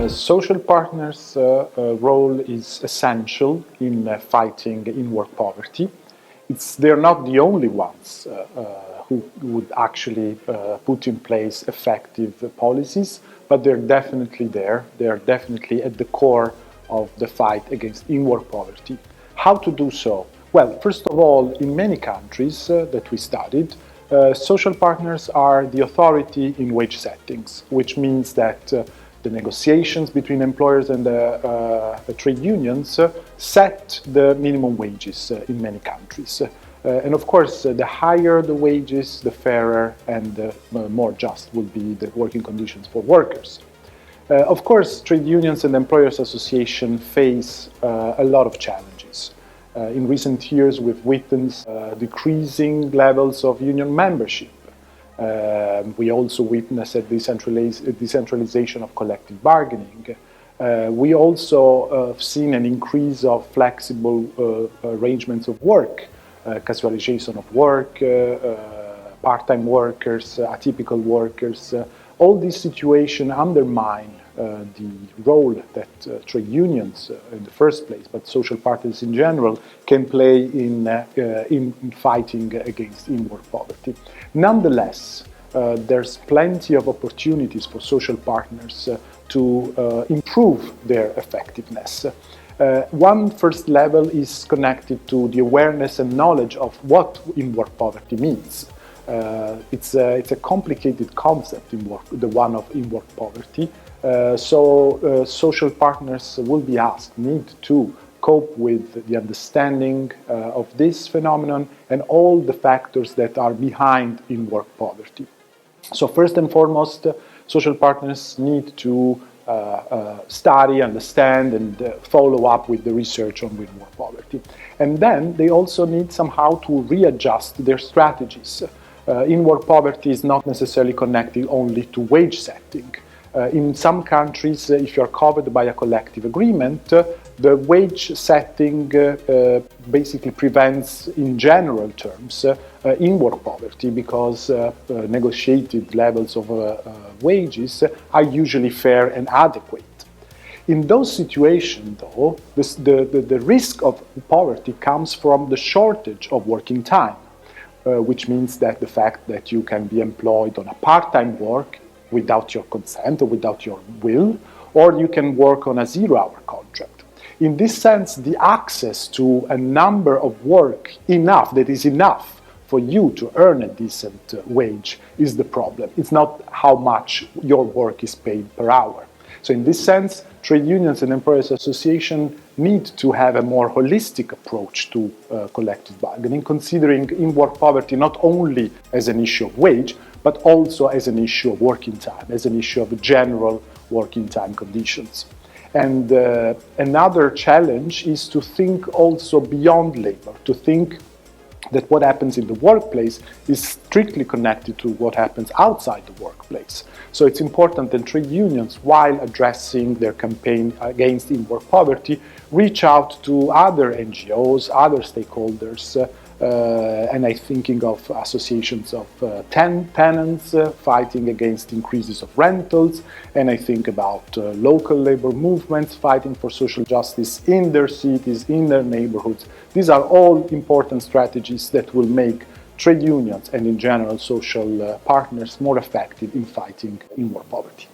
Social partners' role is essential in fighting in-work poverty. They're not the only ones who would actually put in place effective policies, but they're definitely there. They're definitely at the core of the fight against in-work poverty. How to do so? Well, first of all, in many countries that we studied, social partners are the authority in wage settings, which means that the negotiations between employers and the trade unions set the minimum wages in many countries. And of course, the higher the wages, the fairer and the more just will be the working conditions for workers. Of course, trade unions and employers' associations face a lot of challenges. In recent years, we've witnessed decreasing levels of union membership. We also witnessed a decentralization of collective bargaining. We also have seen an increase of flexible arrangements of work, casualization of work, part-time workers, atypical workers. All these situations undermine the role that trade unions in the first place, but social partners in general, can play in fighting against in-work poverty. Nonetheless, there's plenty of opportunities for social partners to improve their effectiveness. One first level is connected to the awareness and knowledge of what in-work poverty means. It's a complicated concept, the one of in-work poverty. So social partners will be asked, need to cope with the understanding of this phenomenon and all the factors that are behind in-work poverty. So first and foremost, social partners need to study, understand, and follow up with the research on in-work poverty. And then they also need somehow to readjust their strategies. In-work poverty is not necessarily connected only to wage setting. In some countries, if you are covered by a collective agreement, the wage setting basically prevents, in general terms, in-work poverty because negotiated levels of wages are usually fair and adequate. In those situations, though, the risk of poverty comes from the shortage of working time, which means that the fact that you can be employed on a part-time work without your consent or without your will, or you can work on a zero-hour contract. In this sense, the access to a number of work that is enough for you to earn a decent wage is the problem. It's not how much your work is paid per hour. So in this sense, trade unions and employers' associations need to have a more holistic approach to collective bargaining, considering in-work poverty not only as an issue of wage, but also as an issue of working time, as an issue of general working time conditions. And another challenge is to think also beyond labor, to think that what happens in the workplace is strictly connected to what happens outside the workplace. So it's important that trade unions, while addressing their campaign against in-work poverty, reach out to other NGOs, other stakeholders, and I'm thinking of associations of tenants fighting against increases of rentals, and I think about local labor movements fighting for social justice in their cities, in their neighborhoods. These are all important strategies that will make trade unions and in general social partners more effective in fighting in-work poverty.